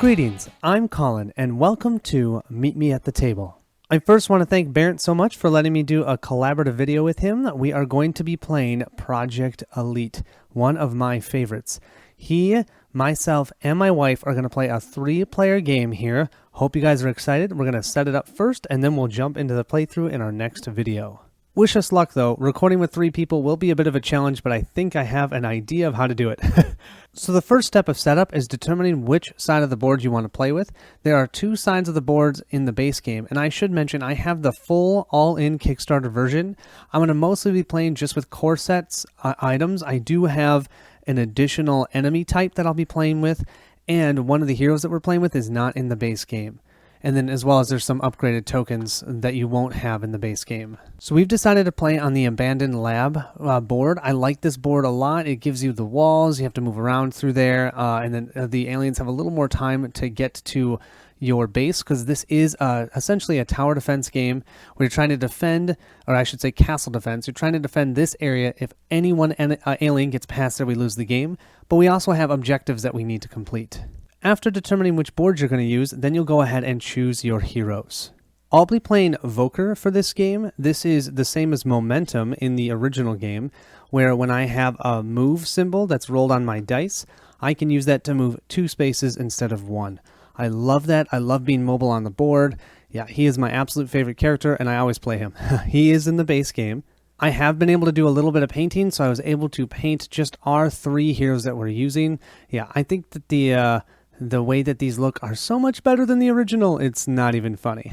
Greetings, I'm Colin, and welcome to Meet Me at the Table. I first want to thank Barrett so much for letting me do a collaborative video with him. We are going to be playing Project Elite, one of my favorites. He, myself, and my wife are going to play a 3-player game here. Hope you guys are excited. We're going to set it up first, and then we'll jump into the playthrough in our next video. Wish us luck though. Recording with 3 people will be a bit of a challenge, but I think I have an idea of how to do it. So the first step of setup is determining which side of the board you want to play with. There are 2 sides of the boards in the base game, and I should mention I have the full all-in Kickstarter version. I'm going to mostly be playing just with core sets items. I do have an additional enemy type that I'll be playing with, and one of the heroes that we're playing with is not in the base game. And then as well as there's some upgraded tokens that you won't have in the base game. So we've decided to play on the Abandoned Lab board. I like this board a lot. It gives you the walls, you have to move around through there, and then the aliens have a little more time to get to your base, because this is essentially a tower defense game where you're trying to defend, or I should say castle defense. You're trying to defend this area. If any one alien gets past there, we lose the game. But we also have objectives that we need to complete. After determining which board you're going to use, then you'll go ahead and choose your heroes. I'll be playing Voker for this game. This is the same as Momentum in the original game, where when I have a move symbol that's rolled on my dice, I can use that to move 2 spaces instead of 1. I love that. I love being mobile on the board. Yeah, he is my absolute favorite character, and I always play him. He is in the base game. I have been able to do a little bit of painting, so I was able to paint just our 3 heroes that we're using. Yeah, I think that the way that these look are so much better than the original, it's not even funny.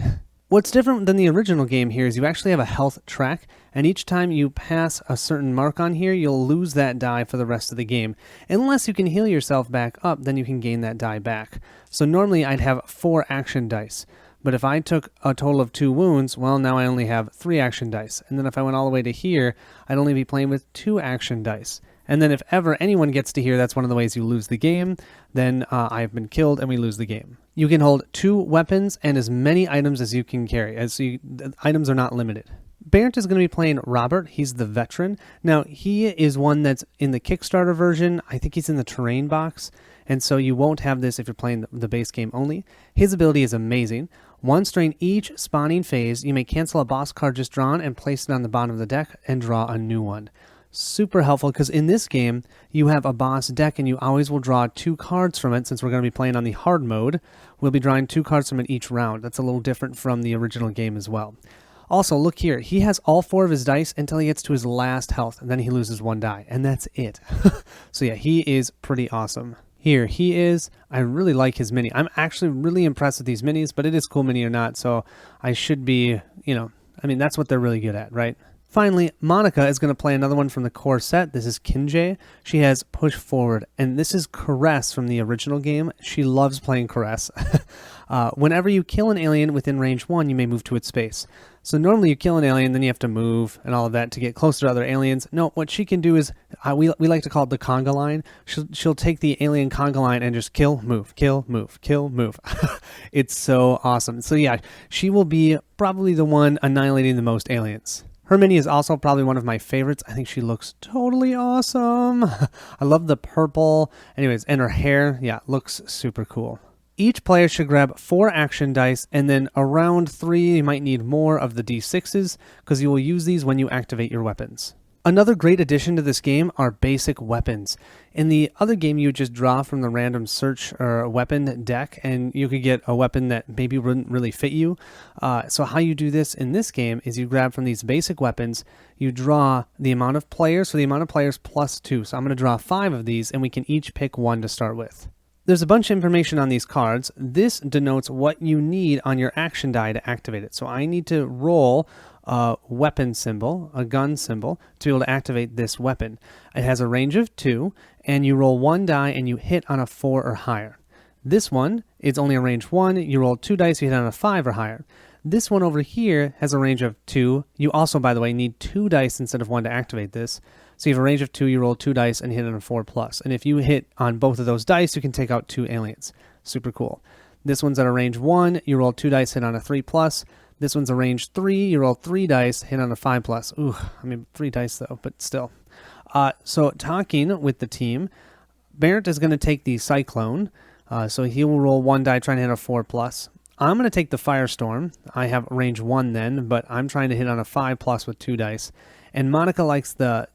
What's different than the original game here is you actually have a health track, and each time you pass a certain mark on here, you'll lose that die for the rest of the game. Unless you can heal yourself back up, then you can gain that die back. So normally I'd have 4 action dice, but if I took a total of 2 wounds, well, now I only have 3 action dice. And then if I went all the way to here, I'd only be playing with 2 action dice. And then if ever anyone gets to here, that's one of the ways you lose the game. Then I've been killed and we lose the game. You can hold 2 weapons and as many items as you can carry. The items are not limited. Barrett is going to be playing Robert. He's the veteran. Now, he is one that's in the Kickstarter version. I think he's in the terrain box. And so you won't have this if you're playing the base game only. His ability is amazing. Once during each spawning phase, you may cancel a boss card just drawn and place it on the bottom of the deck and draw a new one. Super helpful, because in this game you have a boss deck and you always will draw 2 cards from it. Since we're going to be playing on the hard mode, we'll be drawing 2 cards from it each round. That's a little different from the original game as well. Also, look here, he has all 4 of his dice until he gets to his last health, and then he loses 1 die, and that's it. So yeah, he is pretty awesome. Here he is. I really like his mini. I'm actually really impressed with these minis, but it is cool mini or not, so I should be, that's what they're really good at, right? Finally, Monica is going to play another one from the core set. This is Kinjay. She has Push Forward, and this is Caress from the original game. She loves playing Caress. Whenever you kill an alien within range 1, you may move to its space. So normally you kill an alien, then you have to move and all of that to get closer to other aliens. No, what she can do is, we like to call it the conga line. She'll take the alien conga line and just kill, move, kill, move, kill, move. It's so awesome. So yeah, she will be probably the one annihilating the most aliens. Her mini is also probably one of my favorites. I think she looks totally awesome. I love the purple. Anyways, and her hair, yeah, looks super cool. Each player should grab 4 action dice, and then around 3, you might need more of the d6s, because you will use these when you activate your weapons. Another great addition to this game are basic weapons. In the other game, you would just draw from the random search or weapon deck, and you could get a weapon that maybe wouldn't really fit you. So how you do this in this game is you grab from these basic weapons, you draw the amount of players, so the amount of players plus 2. So I'm going to draw 5 of these, and we can each pick 1 to start with. There's a bunch of information on these cards. This denotes what you need on your action die to activate it. So I need to roll a weapon symbol, a gun symbol, to be able to activate this weapon. It has a range of 2, and you roll 1 die and you hit on a 4 or higher. This one is only a range 1. You roll 2 dice, you hit on a 5 or higher. This one over here has a range of 2. You also, by the way, need 2 dice instead of 1 to activate this. So you have a range of 2, you roll 2 dice and hit on a 4+. And if you hit on both of those dice, you can take out 2 aliens. Super cool. This one's at a range 1, you roll 2 dice, hit on a 3+. This one's a range 3, you roll 3 dice, hit on a 5+. Ooh, 3 dice though, but still. So talking with the team, Barrett is going to take the Cyclone. So he will roll 1 die trying to hit a 4+. I'm going to take the Firestorm. I have range 1 then, but I'm trying to hit on a 5+ with 2 dice. And Monica likes the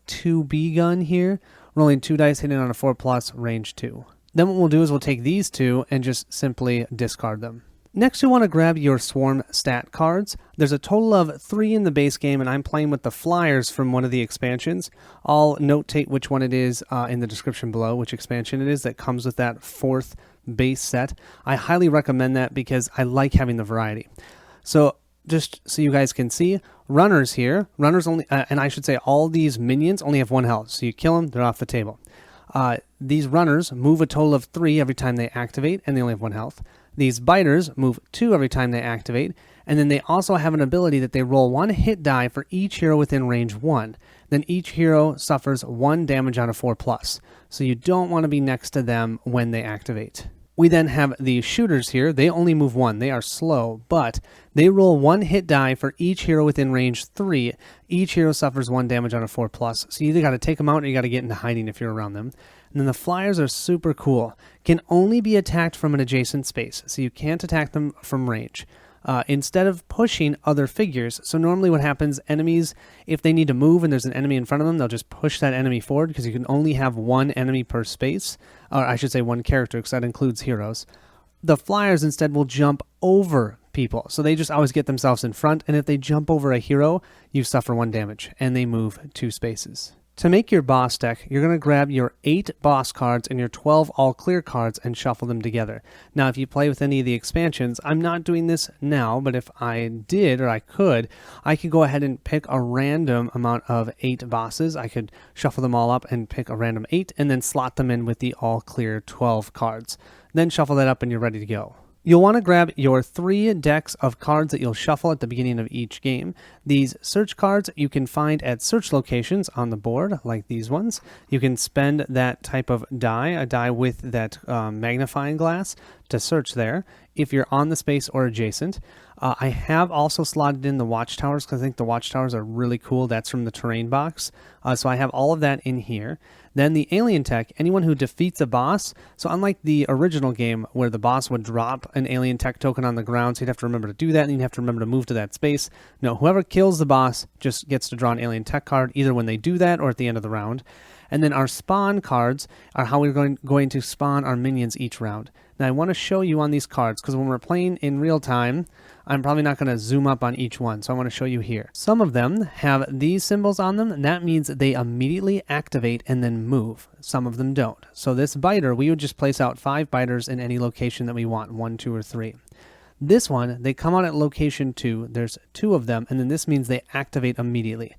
2B gun here, rolling 2 dice, hitting on a 4+, range 2. Then what we'll do is we'll take these 2 and just simply discard them. Next, you'll want to grab your Swarm stat cards. There's a total of 3 in the base game, and I'm playing with the flyers from one of the expansions. I'll notate which one it is in the description below, which expansion it is that comes with that 4th base set. I highly recommend that because I like having the variety. So just so you guys can see, runners here, runners only, and I should say all these minions only have 1 health. So you kill them, they're off the table. These runners move a total of 3 every time they activate, and they only have 1 health. These biters move 2 every time they activate, and then they also have an ability that they roll 1 hit die for each hero within range 1. Then each hero suffers 1 damage on a 4+. So you don't want to be next to them when they activate. We then have the shooters here. They only move 1. They are slow, but they roll 1 hit die for each hero within range 3. Each hero suffers 1 damage on a 4+. So you either got to take them out or you got to get into hiding if you're around them. And then the flyers are super cool. Can only be attacked from an adjacent space, so you can't attack them from range. Instead of pushing other figures. So normally what happens, enemies, if they need to move and there's an enemy in front of them, they'll just push that enemy forward because you can only have 1 enemy per space. Or I should say 1 character because that includes heroes. The flyers instead will jump over people. So they just always get themselves in front. And if they jump over a hero, you suffer 1 damage and they move 2 spaces. To make your boss deck, you're going to grab your 8 boss cards and your 12 all-clear cards and shuffle them together. Now, if you play with any of the expansions, I'm not doing this now, but if I did, or I could go ahead and pick a random amount of 8 bosses. I could shuffle them all up and pick a random 8, and then slot them in with the all-clear 12 cards. Then shuffle that up and you're ready to go. You'll want to grab your 3 decks of cards that you'll shuffle at the beginning of each game. These search cards you can find at search locations on the board, like these ones. You can spend that type of die, a die with that magnifying glass, to search there if you're on the space or adjacent. I have also slotted in the watchtowers because I think the watchtowers are really cool. That's from the terrain box. So I have all of that in here. Then the alien tech, anyone who defeats a boss. So unlike the original game where the boss would drop an alien tech token on the ground, so you'd have to remember to do that and you'd have to remember to move to that space. No, whoever kills the boss just gets to draw an alien tech card either when they do that or at the end of the round. And then our spawn cards are how we're going to spawn our minions each round. Now I want to show you on these cards because when we're playing in real time, I'm probably not going to zoom up on each one, so I want to show you here. Some of them have these symbols on them, and that means they immediately activate and then move. Some of them don't. So this biter, we would just place out 5 biters in any location that we want, 1, 2, or 3. This one, they come out at location 2. There's 2 of them, and then this means they activate immediately.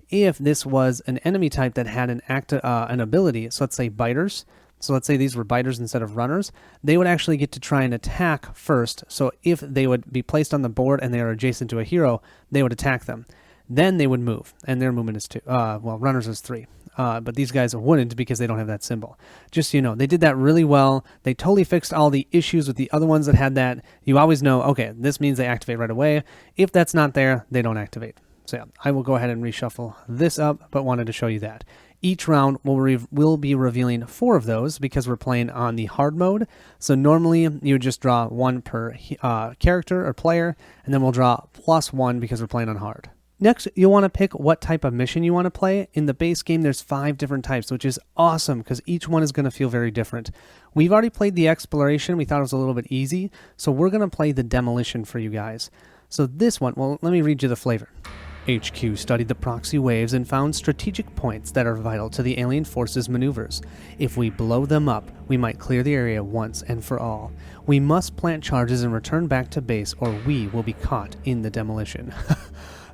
If this was an enemy type that had an ability, so let's say biters, so let's say these were biters instead of runners, they would actually get to try and attack first. So if they would be placed on the board and they are adjacent to a hero, they would attack them. Then they would move, and their movement is 2. Well, runners is 3. But these guys wouldn't because they don't have that symbol. Just so you know, they did that really well. They totally fixed all the issues with the other ones that had that. You always know, okay, this means they activate right away. If that's not there, they don't activate. So yeah, I will go ahead and reshuffle this up, but wanted to show you that. Each round we'll be revealing 4 of those because we're playing on the hard mode. So normally you would just draw 1 per character or player, and then we'll draw +1 because we're playing on hard. Next, you'll want to pick what type of mission you want to play. In the base game, there's 5 different types, which is awesome because each one is going to feel very different. We've already played the exploration. We thought it was a little bit easy, so we're going to play the demolition for you guys. So this one, well, let me read you the flavor. HQ studied the proxy waves and found strategic points that are vital to the alien forces' maneuvers. If we blow them up, we might clear the area once and for all. We must plant charges and return back to base, or we will be caught in the demolition.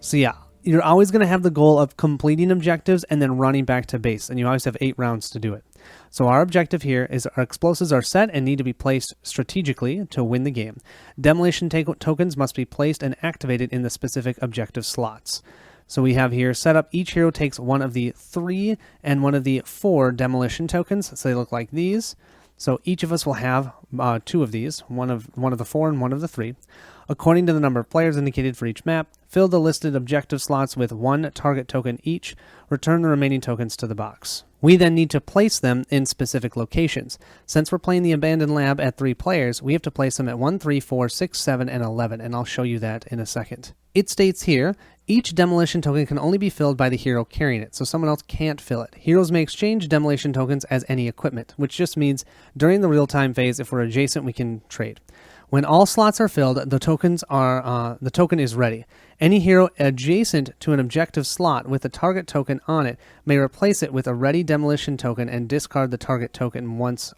So yeah, you're always going to have the goal of completing objectives and then running back to base, and you always have 8 rounds to do it. So our objective here is our explosives are set and need to be placed strategically to win the game. Demolition tokens must be placed and activated in the specific objective slots. So we have here set up, each hero takes one of the 3 and one of the 4 demolition tokens. So they look like these. So each of us will have 2 of these, one of the 4 and one of the 3. According to the number of players indicated for each map, Fill the listed objective slots with 1 target token each. Return the remaining tokens to the box. We then need to place them in specific locations. Since we're playing the abandoned lab at 3 players, we have to place them at 1, 3, 4, 6, 7, and 11, and I'll show you that in a second. It states here, each demolition token can only be filled by the hero carrying it, so someone else can't fill it. Heroes may exchange demolition tokens as any equipment, which just means during the real-time phase, if we're adjacent, we can trade. When all slots are filled, the token is ready. Any hero adjacent to an objective slot with a target token on it may replace it with a ready demolition token and discard the target token. Once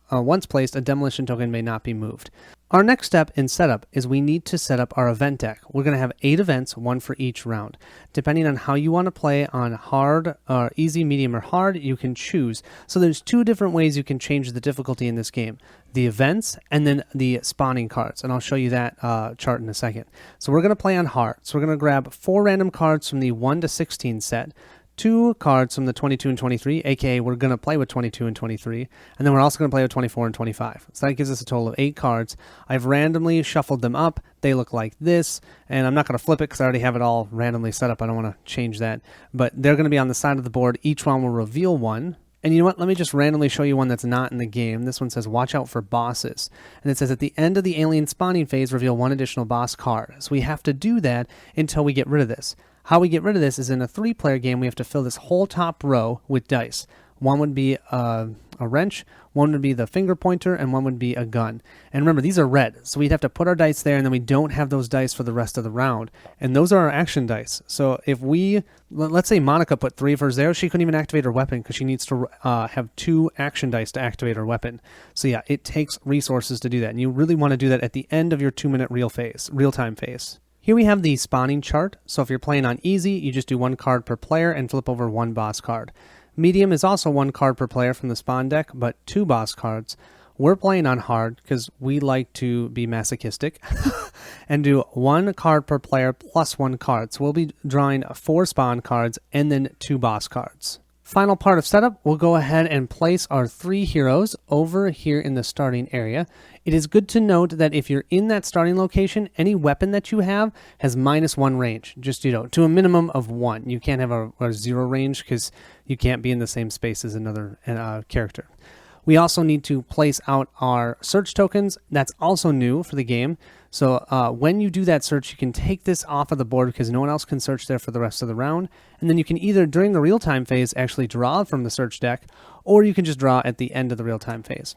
placed, a demolition token may not be moved. Our next step in setup is we need to set up our event deck. We're going to have 8 events, 1 for each round. Depending on how you want to play on hard, easy, medium, or hard, you can choose. So there's 2 different ways you can change the difficulty in this game. The events and then the spawning cards. And I'll show you that chart in a second. So we're going to play on hard. So we're going to grab 4 random cards from the 1 to 16 set. 2 cards from the 22 and 23, aka we're going to play with 22 and 23, and then we're also going to play with 24 and 25. So that gives us a total of 8 cards. I've randomly shuffled them up. They look like this, and I'm not going to flip it because I already have it all randomly set up. I don't want to change that, but they're going to be on the side of the board. Each one will reveal one. And you know what? Let me just randomly show you one that's not in the game. This one says, watch out for bosses. And it says, at the end of the alien spawning phase, reveal 1 additional boss card. So we have to do that until we get rid of this. How we get rid of this is in a 3-player game, we have to fill this whole top row with dice. One would be a wrench, one would be the finger pointer, and one would be a gun. And remember, these are red, so we'd have to put our dice there, and then we don't have those dice for the rest of the round. And those are our action dice. So if let's say Monica put 3 of hers there, she couldn't even activate her weapon because she needs to have 2 action dice to activate her weapon. So yeah, it takes resources to do that, and you really want to do that at the end of your 2-minute real-time phase. Here we have the spawning chart. So if you're playing on easy, you just do 1 card per player and flip over 1 boss card. Medium is also 1 card per player from the spawn deck, but 2 boss cards. We're playing on hard because we like to be masochistic and do 1 card per player plus 1 card. So we'll be drawing 4 spawn cards and then 2 boss cards. Final part of setup, we'll go ahead and place our 3 heroes over here in the starting area. It is good to note that if you're in that starting location, any weapon that you have has -1 range, just, to a minimum of 1. You can't have a 0 range because you can't be in the same space as another character. We also need to place out our search tokens. That's also new for the game. So when you do that search, you can take this off of the board because no one else can search there for the rest of the round. And then you can either, during the real-time phase, actually draw from the search deck, or you can just draw at the end of the real-time phase.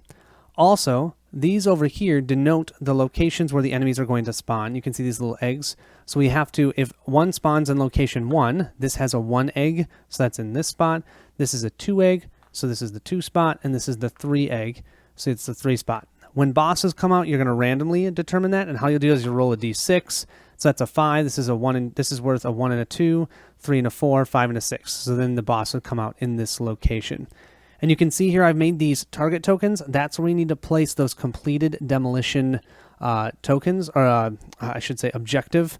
Also, these over here denote the locations where the enemies are going to spawn. You can see these little eggs. So we have to, if one spawns in location 1, this has a 1 egg, so that's in this spot. This is a 2 egg, so this is the 2 spot, and this is the 3 egg, so it's the 3 spot. When bosses come out, you're going to randomly determine that, and how you'll do is you'll roll a d6. So that's a 5. This is a 1, and this is worth a 1 and a 2, 3 and a 4, 5 and a 6. So then the boss will come out in this location. And you can see here I've made these target tokens. That's where we need to place those completed demolition tokens, or I should say objective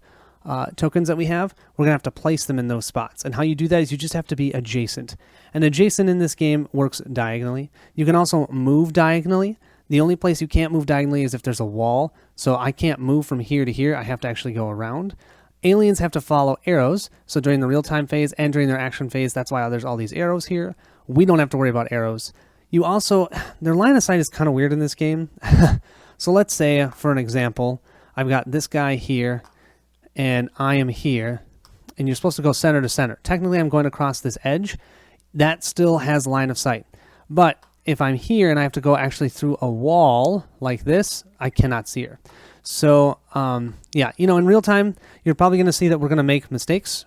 tokens that we have. We're going to have to place them in those spots. And how you do that is you just have to be adjacent. And adjacent in this game works diagonally. You can also move diagonally. The only place you can't move diagonally is if there's a wall. So I can't move from here to here. I have to actually go around. Aliens have to follow arrows. So during the real-time phase and during their action phase, that's why there's all these arrows here. We don't have to worry about arrows. You also, their line of sight is kind of weird in this game. So let's say, for an example, I've got this guy here, and I am here, and you're supposed to go center to center. Technically, I'm going across this edge. That still has line of sight. But if I'm here and I have to go actually through a wall like this, I cannot see her. So, yeah, in real time, you're probably going to see that we're going to make mistakes.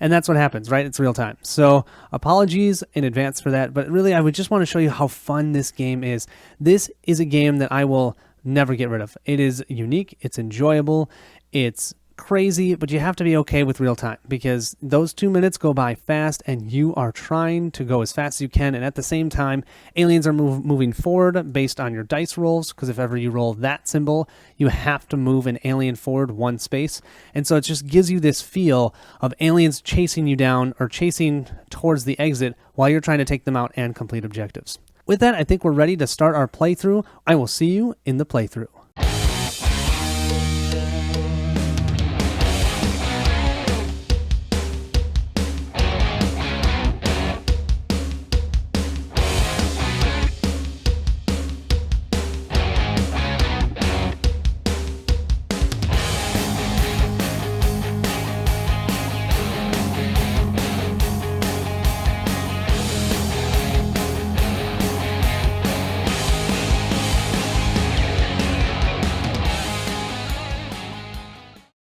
And that's what happens, right? It's real time. So apologies in advance for that. But really, I would just want to show you how fun this game is. This is a game that I will never get rid of. It is unique. It's enjoyable. It's crazy, but you have to be okay with real time because those 2 minutes go by fast and you are trying to go as fast as you can, and at the same time aliens are moving forward based on your dice rolls, because if ever you roll that symbol you have to move an alien forward 1 space, and so it just gives you this feel of aliens chasing you down or chasing towards the exit while you're trying to take them out and complete objectives. With that, I think we're ready to start our playthrough. I will see you in the playthrough.